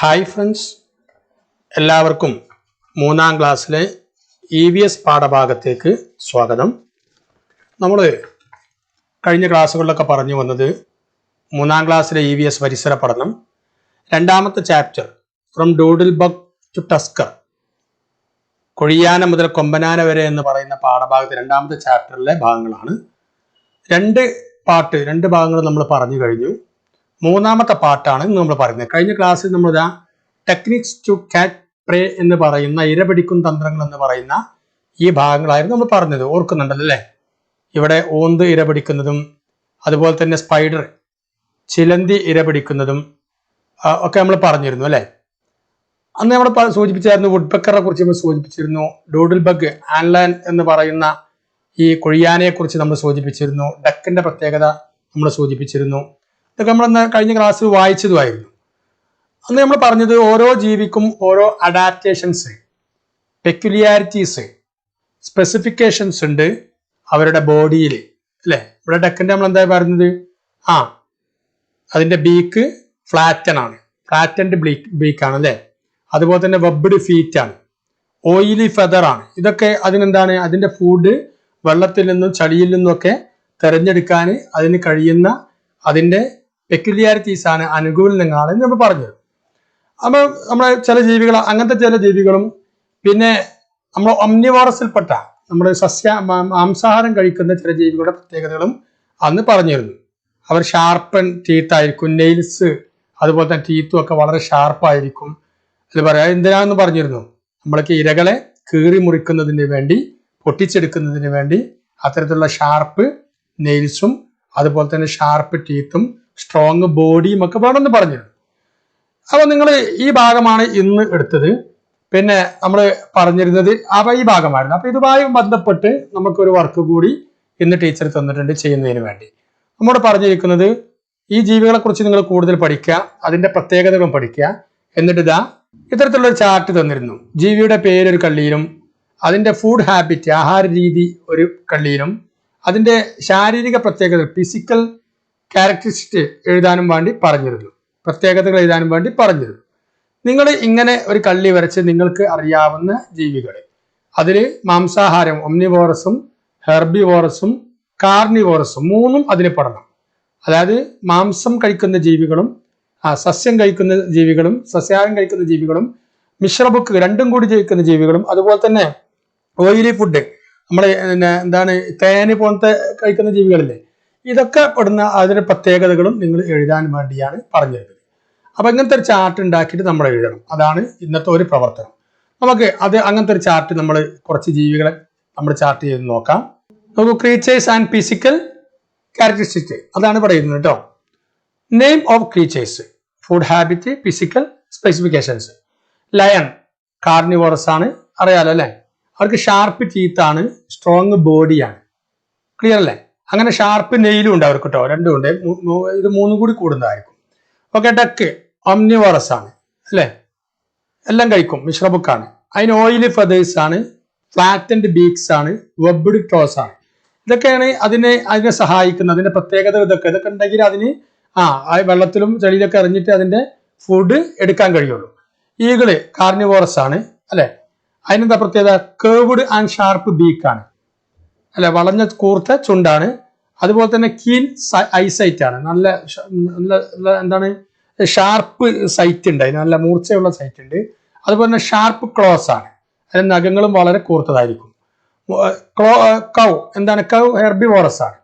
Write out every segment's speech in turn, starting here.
Hi friends, എല്ലാവർക്കും മൂന്നാം ക്ലാസ്സിലെ EVS പാഠഭാഗത്തേക്ക് സ്വാഗതം. നമ്മൾ കഴിഞ്ഞ ക്ലാസ്സുകളിലൊക്കെ പറഞ്ഞു വന്നത് മൂന്നാം ക്ലാസ്സിലെ EVS പരിസര പഠനം രണ്ടാമത്തെ chapter from doodle bug to tusker, കൊഴിയാന മുതൽ കൊമ്പനാന വരെ എന്ന് പറയുന്ന പാഠഭാഗത്ത് രണ്ടാമത്തെ ചാപ്റ്ററിലെ ഭാഗങ്ങളാണ്. രണ്ട് ഭാഗങ്ങൾ നമ്മൾ പറഞ്ഞു കഴിഞ്ഞു. മൂന്നാമത്തെ പാർട്ടാണ് ഇന്ന് നമ്മൾ പറയുന്നത്. കഴിഞ്ഞ ക്ലാസ്സിൽ നമ്മൾ ടെക്നിക്സ് ടു ക്യാച്ച് പ്രേ എന്ന് പറയുന്ന ഇരപിടിക്കും തന്ത്രങ്ങൾ എന്ന് പറയുന്ന ഈ ഭാഗങ്ങളായിരുന്നു നമ്മൾ പറഞ്ഞത്. ഓർക്കുന്നുണ്ടല്ലോ അല്ലേ? ഇവിടെ ഓന്ത് ഇരപിടിക്കുന്നതും അതുപോലെ തന്നെ സ്പൈഡർ ചിലന്തി ഇരപിടിക്കുന്നതും ഒക്കെ നമ്മൾ പറഞ്ഞിരുന്നു അല്ലേ? അന്ന് നമ്മൾ സൂചിപ്പിച്ചായിരുന്നു. വുഡ്പെക്കറെ കുറിച്ച് നമ്മൾ സൂചിപ്പിച്ചിരുന്നു. ഡൂഡിൽ ബഗ്, ആൻലാൻ എന്ന് പറയുന്ന ഈ കൊഴിയാനയെ കുറിച്ച് നമ്മൾ സൂചിപ്പിച്ചിരുന്നു. ഡക്കിന്റെ പ്രത്യേകത നമ്മൾ സൂചിപ്പിച്ചിരുന്നു. ഇതൊക്കെ നമ്മൾ കഴിഞ്ഞ ക്ലാസ്സിൽ വായിച്ചതുമായിരുന്നു. അന്ന് നമ്മൾ പറഞ്ഞത് ഓരോ ജീവിക്കും ഓരോ അഡാപ്റ്റേഷൻസ്, പെക്യുലിയാരിറ്റീസ്, സ്പെസിഫിക്കേഷൻസ് ഉണ്ട് അവരുടെ ബോഡിയിൽ അല്ലേ? ഇവിടെ ഡക്കിന്റെ നമ്മൾ എന്താ പറയുന്നത്? അതിന്റെ ബീക്ക് ഫ്ലാറ്റൻ ആണ്, ഫ്ലാറ്റൻഡ് ബീക്കാണ് അല്ലേ? അതുപോലെ തന്നെ വെബ്ഡ് ഫീറ്റ് ആണ്, ഓയിലി ഫെദർ ആണ്. ഇതൊക്കെ അതിനെന്താണ്? അതിന്റെ ഫുഡ് വെള്ളത്തിൽ നിന്നും ചളിയിൽ നിന്നുമൊക്കെ തിരഞ്ഞെടുക്കാൻ അതിന് കഴിയുന്ന അതിന്റെ പെക്യുലിയാരിറ്റീസ് ആണ്, അനുകൂലങ്ങളാണ് നമ്മൾ പറഞ്ഞത്. അപ്പൊ നമ്മളെ ചില ജീവികൾ, അങ്ങനത്തെ ചില ജീവികളും പിന്നെ നമ്മൾ ഒമ്നിവോറസിൽപ്പെട്ട നമ്മൾ മാംസാഹാരം കഴിക്കുന്ന ചില ജീവികളുടെ പ്രത്യേകതകളും അന്ന് പറഞ്ഞിരുന്നു. അവർ ഷാർപ്പൻ ടീത്ത് ആയിരിക്കും, നെയിൽസ് അതുപോലെ തന്നെ ടീത്തും ഒക്കെ വളരെ ഷാർപ്പായിരിക്കും. അത് പറയാം എന്തിനാന്ന് പറഞ്ഞിരുന്നു. നമ്മൾക്ക് ഇരകളെ കീറി മുറിക്കുന്നതിന് വേണ്ടി, പൊട്ടിച്ചെടുക്കുന്നതിന് വേണ്ടി അത്തരത്തിലുള്ള ഷാർപ്പ് നെയിൽസും അതുപോലെ തന്നെ ഷാർപ്പ് ടീത്തും സ്ട്രോങ് ബോഡിയും ഒക്കെ വേണമെന്ന് പറഞ്ഞിരുന്നു. അപ്പൊ നിങ്ങൾ ഈ ഭാഗമാണ് ഇന്ന് എടുത്തത്. പിന്നെ നമ്മൾ പറഞ്ഞിരുന്നത് ഈ ഭാഗമായിരുന്നു. അപ്പൊ ഇതുമായി ബന്ധപ്പെട്ട് നമുക്കൊരു വർക്ക് കൂടി ഇന്ന് ടീച്ചർ തന്നിട്ടുണ്ട് ചെയ്യുന്നതിന് വേണ്ടി. നമ്മോട് പറഞ്ഞിരിക്കുന്നത് ഈ ജീവികളെ കുറിച്ച് നിങ്ങൾ കൂടുതൽ പഠിക്കുക, അതിന്റെ പ്രത്യേകതകളും പഠിക്കുക. എന്നിട്ട് ഇത്തരത്തിലുള്ള ഒരു ചാർട്ട് തന്നിരുന്നു. ജീവിയുടെ പേര് ഒരു കള്ളിയിലും അതിന്റെ ഫുഡ് ഹാബിറ്റ്, ആഹാര രീതി ഒരു കള്ളിയിലും അതിന്റെ ശാരീരിക പ്രത്യേകത, ഫിസിക്കൽ ക്യാരക്ടറിസ്റ്റിക് എഴുതാനും വേണ്ടി പറഞ്ഞിരുന്നു, പ്രത്യേകതകൾ എഴുതാനും വേണ്ടി പറഞ്ഞിരുന്നു. നിങ്ങൾ ഇങ്ങനെ ഒരു കള്ളി വരച്ച് നിങ്ങൾക്ക് അറിയാവുന്ന ജീവികൾ, അതിൽ മാംസാഹാരം ഒമ്നിവോറസും ഹെർബിവോറസും കാർണിവോറസും മൂന്നും അതിന് പെടണം. അതായത് മാംസം കഴിക്കുന്ന ജീവികളും സസ്യം കഴിക്കുന്ന ജീവികളും സസ്യാഹാരം കഴിക്കുന്ന ജീവികളും മിശ്രബുക്ക് രണ്ടും കൂടി ജീവിക്കുന്ന ജീവികളും അതുപോലെ തന്നെ ഓയിലി ഫുഡ്, നമ്മൾ തേന് പോലത്തെ കഴിക്കുന്ന ജീവികളില്ലേ, ഇതൊക്കെ പെടുന്ന അതിന്റെ പ്രത്യേകതകളും നിങ്ങൾ എഴുതാൻ വേണ്ടിയാണ് പറഞ്ഞിരുന്നത്. അപ്പൊ ഇങ്ങനത്തെ ഒരു ചാർട്ട് ഉണ്ടാക്കിയിട്ട് നമ്മൾ എഴുതണം. അതാണ് ഇന്നത്തെ ഒരു പ്രവർത്തനം. നമുക്ക് അങ്ങനത്തെ ഒരു ചാർട്ട് നമ്മൾ കുറച്ച് ജീവികളെ നമ്മൾ ചാർട്ട് ചെയ്ത് നോക്കാം. നമുക്ക് ക്രീച്ചേഴ്സ് ആൻഡ് ഫിസിക്കൽ ക്യാരക്ടറിസ്റ്റിക്സ് അതാണ് പറയുന്നത് കേട്ടോ. Name of creatures, food habit, physical specifications. Lion carnivorous ആണ്, അറിയാലോ അല്ലെ? അവർക്ക് ഷാർപ്പ് ടീത്ത് ആണ്, സ്ട്രോങ് ബോഡിയാണ്. ക്ലിയർ അല്ലേ? അങ്ങനെ ഷാർപ്പ് നെയിലും ഉണ്ട് അവർക്ക് കേട്ടോ, രണ്ടും ഉണ്ട്. ഇത് മൂന്നും കൂടി കൂടുന്നതായിരിക്കും. ഓക്കെ. ഡക്ക് ഒമ്നിവോറസ് ആണ് അല്ലെ? എല്ലാം കഴിക്കും, മിശ്രബുക്കാണ്. അതിന് ഓയിലി ഫെദേഴ്സ് ആണ്, ഫ്ലാറ്റൻഡ് ബീക്സ് ആണ്, വെബ്ഡ് ടോസ് ആണ്. ഇതൊക്കെയാണ് അതിനെ സഹായിക്കുന്നത്. അതിന്റെ പ്രത്യേകത ഇതൊക്കെ ഉണ്ടെങ്കിൽ അതിന് വെള്ളത്തിലും ചെളിയിലൊക്കെ എറിഞ്ഞിട്ട് അതിന്റെ ഫുഡ് എടുക്കാൻ കഴിയുള്ളൂ. ഈഗിള് കാർണിവോറസ് ആണ് അല്ലെ? അതിനെന്താ പ്രത്യേകത? കേർവ്ഡ് ആൻഡ് ഷാർപ്പ് ബീക്കാണ് അല്ലെ? വളഞ്ഞ കൂർത്ത ചുണ്ടാണ്. അതുപോലെ തന്നെ കീൻ ഐസൈറ്റ് ആണ്, നല്ല എന്താണ് ഷാർപ്പ് സൈറ്റ് ഉണ്ട്, അതിന് നല്ല മൂർച്ചയുള്ള സൈറ്റ് ഉണ്ട്. അതുപോലെ തന്നെ ഷാർപ്പ് ക്ലോസ് ആണ്, അതിന് നഖങ്ങളും വളരെ കൂർത്തതായിരിക്കും. കൗ ഹെർബിവോറസ് ആണ്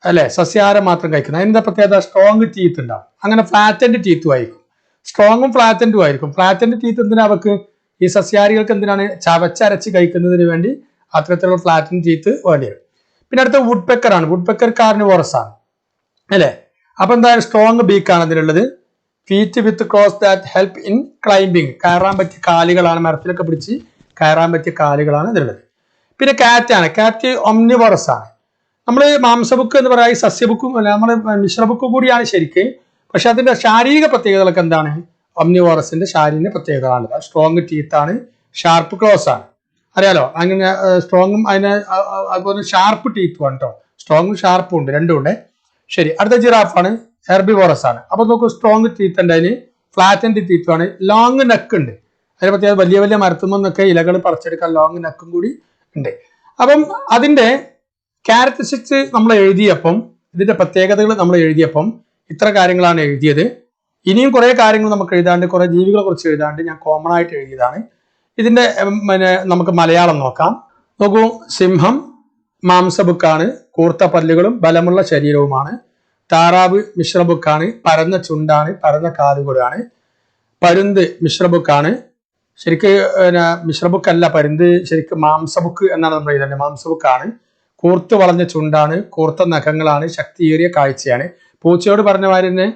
അല്ലെ? സസ്യാഹാരം മാത്രം കഴിക്കുന്നത്. അതിന്റെ പ്രത്യേകത സ്ട്രോങ് ടീത്ത് ഉണ്ടാവും. അങ്ങനെ ഫ്ലാറ്റൻഡ് ടീത്തും ആയിരിക്കും, സ്ട്രോങ്ങും ഫ്ലാറ്റൻഡും ആയിരിക്കും. ഫ്ലാറ്റൻഡ് ടീത്ത് എന്തിനാ അവർക്ക്? ഈ സസ്യാഹാരികൾക്ക് എന്തിനാണ്? ചവച്ചരച്ച് കഴിക്കുന്നതിന് വേണ്ടി അത്തരത്തിലുള്ള ഫ്ലാറ്റൻഡ് ടീത്ത് വേണ്ടി വരും. പിന്നെ അടുത്ത വുഡ്പെക്കർ ആണ്. വുഡ്പെക്കർ കാർണിവോറസ് ആണ് അല്ലെ? അപ്പൊ എന്തായാലും സ്ട്രോങ് ബീക്കാണ് അതിലുള്ളത്. Feet with close that help in climbing, കയറാൻ പറ്റിയ കാലുകളാണ്, മരത്തിലൊക്കെ പിടിച്ച് കയറാൻ പറ്റിയ കാലുകളാണ് ഇതിലുള്ളത്. പിന്നെ കാറ്റ് ആണ്. കാറ്റ് ഒമ്നിവോറസ് ആണ്. നമ്മൾ മാംസബുക്ക് എന്ന് പറയാം, സസ്യബുക്കും നമ്മൾ മിശ്രബുക്ക് കൂടിയാണ് ശരിക്ക്. പക്ഷെ അതിന്റെ ശാരീരിക പ്രത്യേകതകളൊക്കെ എന്താണ്? ഒമ്നിവോറസിന്റെ ശാരീരിക പ്രത്യേകതകളാണ്. സ്ട്രോങ് ടീത്ത് ആണ്, ഷാർപ്പ് ക്ലോസ് ആണ്, അറിയാലോ? അങ്ങനെ സ്ട്രോങ്ങും അതിന് അതുപോലെ ഷാർപ്പ് ടീത്തും ആണ് കേട്ടോ. സ്ട്രോങ്ങും ഷാർപ്പും ഉണ്ട്, രണ്ടും ഉണ്ട്. ശരി. അടുത്ത ജിറാഫ് ആണ്, ഹെർബിവോറസ് ആണ്. അപ്പൊ നോക്കൂ, സ്ട്രോങ് ടീത്ത് ഉണ്ട് അതിന്, ഫ്ലാറ്റൻഡ് ടീത്തും ആണ്. ലോങ് നെക്ക് ഉണ്ട്. അതിനെ പറ്റി വലിയ വലിയ മരത്തുമ്പോൾ നിന്നൊക്കെ ഇലകൾ പറിച്ചെടുക്കാൻ ലോങ് നെക്കും കൂടി ഉണ്ട്. അപ്പം അതിന്റെ ക്യാരക്ടറിസ്റ്റിക്സ് നമ്മൾ എഴുതിയപ്പം, ഇതിന്റെ പ്രത്യേകതകൾ നമ്മൾ എഴുതിയപ്പം ഇത്ര കാര്യങ്ങളാണ് എഴുതിയത്. ഇനിയും കുറെ കാര്യങ്ങൾ നമുക്ക് എഴുതാണ്ട്, കുറെ ജീവികളെ കുറിച്ച് എഴുതാണ്ട് ഞാൻ കോമൺ ആയിട്ട് എഴുതിയതാണ്. ഇതിന്റെ നമുക്ക് മലയാളം നോക്കാം. നോക്കൂ, സിംഹം മാംസബുക്കാണ്, കൂർത്ത പല്ലുകളും ബലമുള്ള ശരീരവുമാണ്. താറാവ് മിശ്രബുക്കാണ്, പരന്ന ചുണ്ടാണ്, പരന്ന കാലുകളാണ്. പരുന്ത് മിശ്രബുക്കാണ്, ശരിക്ക് മിശ്രബുക്കല്ല പരുന്ത്, ശരിക്കും മാംസബുക്ക് എന്നാണ് നമ്മൾ എഴുതേണ്ടത്. മാംസബുക്കാണ്, കൂർത്ത് വളഞ്ഞ ചുണ്ടാണ്, കൂർത്ത നഖങ്ങളാണ്, ശക്തിയേറിയ കാഴ്ചയാണ്. പൂച്ചയോട് പറഞ്ഞ മാതിരി തന്നെ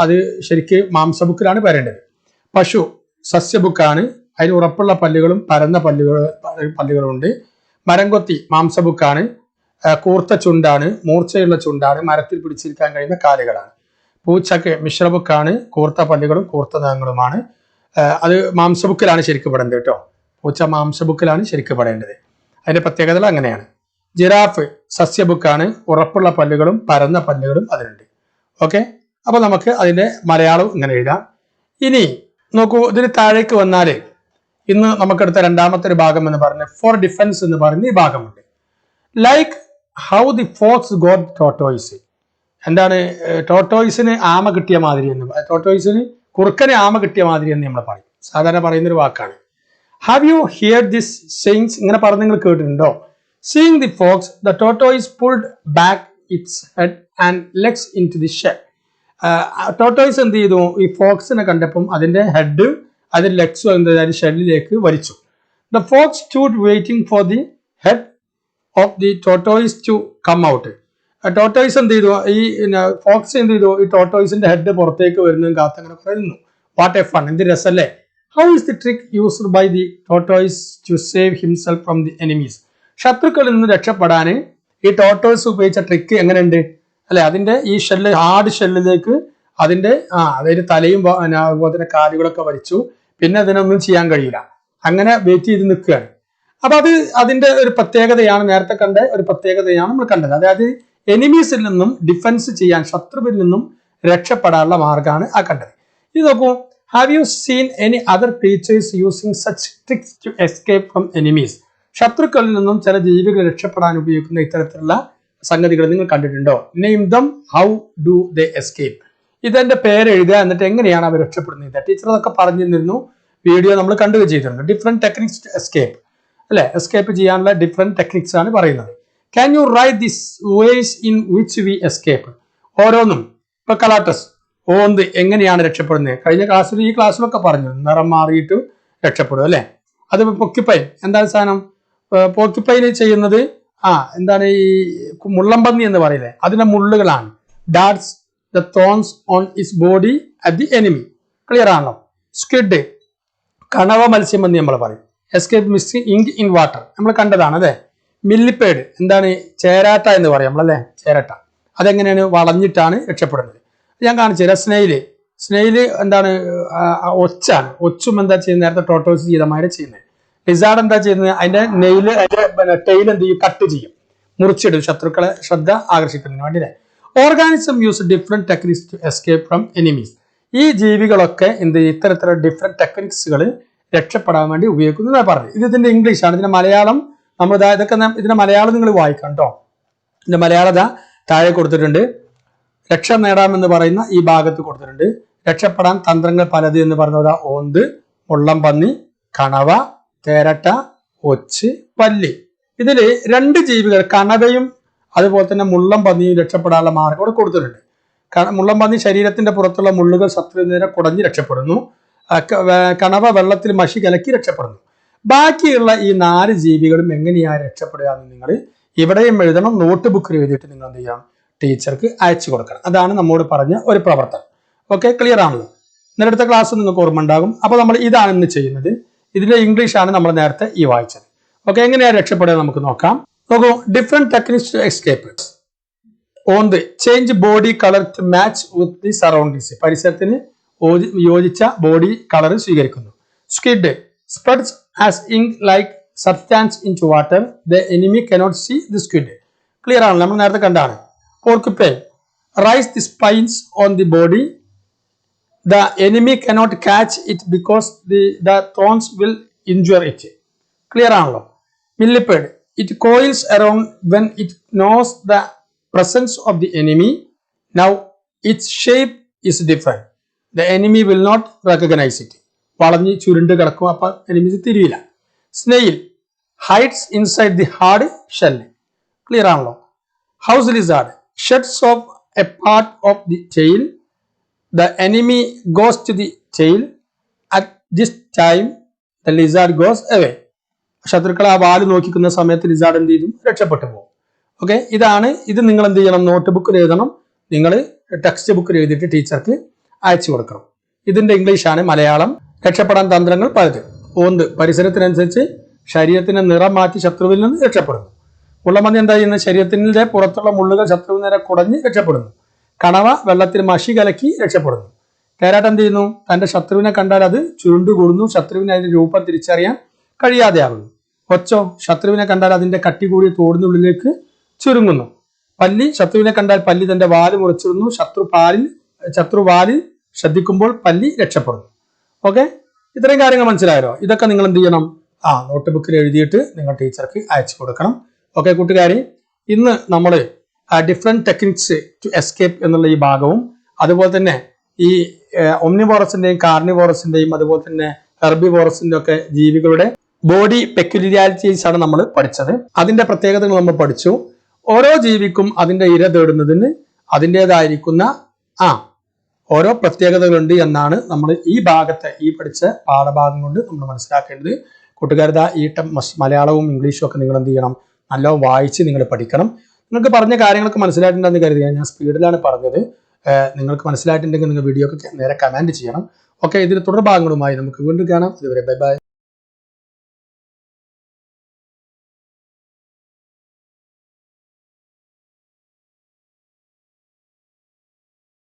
അത് ശരിക്ക് മാംസബുക്കിലാണ് വരേണ്ടത്. പശു സസ്യബുക്കാണ്, അതിന് ഉറപ്പുള്ള പല്ലുകളും പരന്ന പല്ലുകളുണ്ട്. മരംകൊത്തി മാംസബുക്കാണ്, കൂർത്ത ചുണ്ടാണ്, മൂർച്ചയുള്ള ചുണ്ടാണ്, മരത്തിൽ പിടിച്ചിരിക്കാൻ കഴിയുന്ന കാലുകളാണ്. പൂച്ചക്ക് മിശ്രബുക്കാണ്, കൂർത്ത പല്ലുകളും കൂർത്ത നഖങ്ങളുമാണ്. അത് മാംസബുക്കിലാണ് ശരിക്കും പെടേണ്ടത് കേട്ടോ. പൂച്ച മാംസബുക്കിലാണ് ശരിക്കും പെടേണ്ടത്. അതിന്റെ പ്രത്യേകതകൾ അങ്ങനെയാണ്. ജിറാഫ് സസ്യബുക്കാണ്, ഉറപ്പുള്ള പല്ലുകളും പരന്ന പല്ലുകളും അതിനുണ്ട്. ഓക്കെ, അപ്പൊ നമുക്ക് അതിന്റെ മലയാളം ഇങ്ങനെ എഴുതാം. ഇനി നോക്കൂ, ഇതിന് താഴേക്ക് വന്നാല് ഇന്ന് നമുക്കെടുത്ത രണ്ടാമത്തെ ഒരു ഭാഗം എന്ന് പറഞ്ഞ ഫോർ ഡിഫൻസ് എന്ന് പറയുന്ന ഈ ഭാഗമുണ്ട്. Like how the fox got tortoise. എന്താണ് ടോട്ടോയ്സിന് ആമ കിട്ടിയ മാതിരി എന്ന്, ടോട്ടോയ്സിന് കുറുക്കന് ആമ കിട്ടിയ മാതിരി എന്ന് നമ്മൾ പറയും. സാധാരണ പറയുന്നൊരു വാക്കാണ്. Have you here this sayings? ഇങ്ങനെ പറഞ്ഞ് നിങ്ങൾ കേട്ടിട്ടുണ്ടോ? Seeing the fox, the tortoise pulled back its head and legs into the shell. Tortoise എന്ത് ചെയ്തു? ഈ ഫോക്സിനെ കണ്ടപ്പം അതിന്റെ ഹെഡ് അതിന്റെ ലെഗ്സും എന്തായാലും ഷെല്ലിലേക്ക് വലിച്ചു. The fox stood waiting for the head of the tortoise to come out. Tortoise എന്ത് ചെയ്തു? ഈ ഫോക്സ് എന്ത് ചെയ്തു? ഈ ടോട്ടോയ്സിന്റെ ഹെഡ് പുറത്തേക്ക് വരുന്നതും കാത്തങ്ങനെ പറയുന്നു. What A fun! എന്ത് രസല്ലേ? How is the trick used by the tortoise to save himself from the enemies? ശത്രുക്കളിൽ നിന്ന് രക്ഷപ്പെടാൻ ഈ ടോട്ടോയ്സ് ഉപയോഗിച്ച ട്രിക്ക് എങ്ങനെയുണ്ട് അല്ലെ? അതിന്റെ ഈ ഷെല്ല്, ഹാർഡ് ഷെല്ലിലേക്ക് അതിന്റെ അതായത് തലയും അതുപോലെ തന്നെ കാലുകളൊക്കെ വലിച്ചു. പിന്നെ അതിനൊന്നും ചെയ്യാൻ കഴിയില്ല, അങ്ങനെ വെയിറ്റ് ചെയ്ത് നിൽക്കുകയാണ്. അപ്പൊ അതിന്റെ ഒരു പ്രത്യേകതയാണ്, നേരത്തെ കണ്ട ഒരു പ്രത്യേകതയാണ് നമ്മൾ കണ്ടത്. അതായത് എനിമീസിൽ നിന്നും ഡിഫൻസ് ചെയ്യാൻ, ശത്രുവിൽ നിന്നും രക്ഷപ്പെടാനുള്ള മാർഗമാണ് ആ കണ്ടത്. ഇത് നോക്കൂ, have you seen any other creatures using such tricks to escape from enemies? ശത്രുക്കളിൽ നിന്നും ചില ജീവികൾ രക്ഷപ്പെടാൻ ഉപയോഗിക്കുന്ന ഇത്തരത്തിലുള്ള സംഗതികൾ നിങ്ങൾ കണ്ടിട്ടുണ്ടോ? Name dum, how do they escape? ഇതെന്റെ പേര് എഴുതുക, എന്നിട്ട് എങ്ങനെയാണ് അവർ രക്ഷപ്പെടുന്നത്? ടീച്ചർ അതൊക്കെ പറഞ്ഞിരുന്നു, വീഡിയോ നമ്മൾ കണ്ടു ചെയ്തിട്ടുണ്ട്. ഡിഫറെന്റ് ടെക്നിക്സ് ടു എസ്കേപ്പ് അല്ലെ? എസ്കേപ്പ് ചെയ്യാനുള്ള ഡിഫറെന്റ് ടെക്നിക്സ് ആണ് പറയുന്നത്. Can you write this ways in which we escape? ഓരോന്നും ഇപ്പൊ കലാട്ടസ്, ഓന്ത് എങ്ങനെയാണ് രക്ഷപ്പെടുന്നത്? കഴിഞ്ഞ ക്ലാസ്സിൽ ഈ ക്ലാസ്സിലൊക്കെ പറഞ്ഞു, നിറം മാറിയിട്ട് രക്ഷപ്പെടും അല്ലെ? അത് പൊക്കിപ്പൈൻ എന്താണ് സാധനം? പോക്കിപ്പൈന് ചെയ്യുന്നത് എന്താണ്? ഈ മുള്ളംപന്നി എന്ന് പറയില്ലേ, അതിന്റെ മുള്ളുകളാണ്. Darts the thorns on is body at the enemy. Clear ആണല്ലോ? സ്ക്വിഡ് കണവ മത്സ്യം എന്ന് നമ്മൾ പറയും. Escape miss ink in water നമ്മൾ കണ്ടതാണ് അതെ. മില്ലിപ്പേഡ് എന്താണ്? ചേരാട്ട എന്ന് പറയും നമ്മളല്ലേ, ചേരാട്ട. അതെങ്ങനെയാണ്? വളഞ്ഞിട്ടാണ് രക്ഷപ്പെടുന്നത്. ഞാൻ കാണിച്ചു തരാം. സ്നെയില് എന്താണ്? ഒച്ചാണ്. ഒച്ചും എന്താ ചെയ്യുന്നത്? നേരത്തെ ടോട്ടോസ് ചെയ്തമാരെ ചെയ്യുന്നത്. ലിസാർഡ് എന്താ ചെയ്യുന്നത്? അതിന്റെ നെയില്, അതിന്റെ ടെയിൽ എന്ത് ചെയ്യും? കട്ട് ചെയ്യും, മുറിച്ചിടും, ശത്രുക്കളെ ശ്രദ്ധ ആകർഷിക്കുന്നതിന് വേണ്ടി. Organism use different techniques to escape from enemies. ഈ ജീവികളൊക്കെ എന്ത് ചെയ്യും? ഇത്തരത്തിലുള്ള ഡിഫറെന്റ് ടെക്നിക്സുകൾ രക്ഷപ്പെടാൻ വേണ്ടി ഉപയോഗിക്കുന്നു പറഞ്ഞു. ഇതിന്റെ ഇംഗ്ലീഷ് ആണ്. ഇതിന്റെ മലയാളം നമ്മൾ ഇതൊക്കെ ഇതിന്റെ മലയാളം നിങ്ങൾ വായിക്കാം കേട്ടോ. ഇതിന്റെ മലയാളത താഴെ കൊടുത്തിട്ടുണ്ട്. രക്ഷ നേടാമെന്ന് പറയുന്ന ഈ ഭാഗത്ത് കൊടുത്തിട്ടുണ്ട്. രക്ഷപ്പെടാൻ തന്ത്രങ്ങൾ പലത് എന്ന് പറഞ്ഞത് ഓന്ത്, മുള്ളംപന്നി, കണവ, തേരട്ട, ഒച്ച്, പല്ലി. ഇതില് രണ്ട് ജീവികൾ, കണവയും അതുപോലെ തന്നെ മുള്ളംപന്നിയും രക്ഷപ്പെടാനുള്ള മാർഗം ഇവിടെ കൊടുത്തിട്ടുണ്ട്. മുള്ളംപന്നി ശരീരത്തിന്റെ പുറത്തുള്ള മുള്ളുകൾ ശത്രുവിനെ കുടഞ്ഞ് രക്ഷപ്പെടുന്നു. കണവ വെള്ളത്തിൽ മഷി കലക്കി രക്ഷപ്പെടുന്നു. ബാക്കിയുള്ള ഈ 4 ജീവികളും എങ്ങനെയാണ് രക്ഷപ്പെടുക എന്ന് നിങ്ങൾ ഇവിടെയും എഴുതണം. നോട്ട് ബുക്കിൽ എഴുതിയിട്ട് നിങ്ങൾ എന്ത് ചെയ്യണം? ടീച്ചർക്ക് അയച്ചു കൊടുക്കണം. അതാണ് നമ്മോട് പറഞ്ഞ ഒരു പ്രവർത്തനം. ഓക്കെ, ക്ലിയർ ആണല്ലോ? ഇന്നലെ അടുത്ത ക്ലാസ് നിങ്ങൾക്ക് ഓർമ്മ ഉണ്ടാകും. അപ്പൊ നമ്മൾ ഇതാണ് ഇന്ന് ചെയ്യുന്നത്. ഇതിന്റെ ഇംഗ്ലീഷ് ആണ് നമ്മൾ നേരത്തെ ഈ വായിച്ചത്. ഓക്കെ, എങ്ങനെയാണ് രക്ഷപ്പെടുക നമുക്ക് നോക്കാം. നോക്കൂ, ഡിഫറെന്റ് ടെക്നിക്സ് ടു എസ്കേപ്പ്. ഓന്ത് change body colour to match with the surroundings. പരിസരത്തിന് യോജിച്ച ബോഡി കളർ സ്വീകരിക്കുന്നു. Squid spreads as ink like substance into water. The enemy cannot see the squid. Clear ആണ്, നമ്മൾ നേരത്തെ കണ്ടാണ്. Porcupine rise the spines on the body. The enemy cannot catch it because the thorns will injure it. Clear ആണല്ലോ. Millipede. It coils around when it knows the presence of the enemy. Now its shape is different. The enemy will not recognize it. വളഞ്ഞ് ചുരുണ്ട് കിടക്കും, അപ്പം enemies തിരിയില്ല. Snail hides inside the hard shell. Clear ആണല്ലോ. House lizard shuts off a part of the tail. The enemy goes to the tail. At this time the lizard goes away. ശത്രുക്കൾ ആ വാല് നോക്കിക്കുന്ന സമയത്ത് lizard എന്ത് ചെയ്യും? രക്ഷപ്പെട്ടു പോകും. Okay, ഇത് നിങ്ങൾ എന്ത് ചെയ്യണം? നോട്ട് ബുക്കിൽ എഴുതണം. നിങ്ങൾ ടെക്സ്റ്റ് ബുക്കിൽ എഴുതിയിട്ട് ടീച്ചർക്ക് അയച്ചു കൊടുക്കണം. ഇതിന്റെ ഇംഗ്ലീഷാണ്. മലയാളം. രക്ഷപ്പെടാൻ തന്ത്രങ്ങൾ പലത്. ഒന്ന്, പരിസരത്തിനനുസരിച്ച് ശരീരത്തിന്റെ നിറം മാറ്റി ശത്രുവിൽ നിന്ന് രക്ഷപ്പെടുന്നു. മുള്ളമന്തി എന്താ ചെയ്യുന്നത്? ശരീരത്തിന്റെ പുറത്തുള്ള മുള്ളുകൾ ശത്രുവിന് നേരെ കുടഞ്ഞ് രക്ഷപ്പെടുന്നു. കണവ വെള്ളത്തിൽ മഷി കലക്കി രക്ഷപ്പെടുന്നു. തേരാട്ട് എന്ത് ചെയ്യുന്നു? തന്റെ ശത്രുവിനെ കണ്ടാൽ അത് ചുരുണ്ടുകൂടുന്നു. ശത്രുവിനെ അതിന്റെ രൂപം തിരിച്ചറിയാൻ കഴിയാതെയാകുന്നു. ഒച്ചോ ശത്രുവിനെ കണ്ടാൽ അതിന്റെ കട്ടി കൂടിയ തോടിനുള്ളിലേക്ക് ചുരുങ്ങുന്നു. പല്ലി ശത്രുവിനെ കണ്ടാൽ പല്ലി തന്റെ വാല് മുറിച്ചിടുന്നു. ശത്രു വാലിൽ ശ്രദ്ധിക്കുമ്പോൾ പല്ലി രക്ഷപ്പെടുന്നു. ഓക്കെ, ഇത്രയും കാര്യങ്ങൾ മനസ്സിലായല്ലോ. ഇതൊക്കെ നിങ്ങൾ എന്ത് ചെയ്യണം? നോട്ട് ബുക്കിൽ എഴുതിയിട്ട് നിങ്ങൾ ടീച്ചർക്ക് അയച്ചു കൊടുക്കണം. ഓക്കെ കൂട്ടുകാരി, ഇന്ന് നമ്മൾ ഡിഫറെന്റ് ടെക്നിക്സ് ടു എസ്കേപ്പ് എന്നുള്ള ഈ ഭാഗവും അതുപോലെ തന്നെ ഈ ഒംനിവോറസിന്റെയും കാർണിവോറസിന്റെയും അതുപോലെ തന്നെ ഹെർബിവോറസിന്റെ ഒക്കെ ജീവികളുടെ ബോഡി പെക്യുലിയാരിറ്റീസ് ആണ് നമ്മൾ പഠിച്ചത്. അതിന്റെ പ്രത്യേകതകൾ നമ്മൾ പഠിച്ചു. ഓരോ ജീവിക്കും അതിന്റെ ഇര തേടുന്നതിന് അതിൻ്റെതായിരിക്കുന്ന ഓരോ പ്രത്യേകതകളുണ്ട് എന്നാണ് നമ്മൾ ഈ ഭാഗത്തെ ഈ പഠിച്ച പാഠഭാഗം കൊണ്ട് നമ്മൾ മനസ്സിലാക്കേണ്ടത്. കൂട്ടുകാരുടെ ഈ മലയാളവും ഇംഗ്ലീഷും ഒക്കെ നിങ്ങൾ എന്ത് ചെയ്യണം? നല്ല വായിച്ച് നിങ്ങൾ പഠിക്കണം. നിങ്ങൾക്ക് പറഞ്ഞ കാര്യങ്ങളൊക്കെ മനസ്സിലായിട്ടുണ്ടെന്ന് കരുതിയാൽ ഞാൻ സ്പീഡിലാണ് പറഞ്ഞത്. നിങ്ങൾക്ക് മനസ്സിലായിട്ടുണ്ടെങ്കിൽ നിങ്ങൾ വീഡിയോ ഒക്കെ നേരെ കമന്റ് ചെയ്യണം. ഓക്കെ, ഇതിന് തുടർ ഭാഗങ്ങളുമായി നമുക്ക് വീണ്ടും കാണാം. ഇതുവരെ ബൈ ബൈ.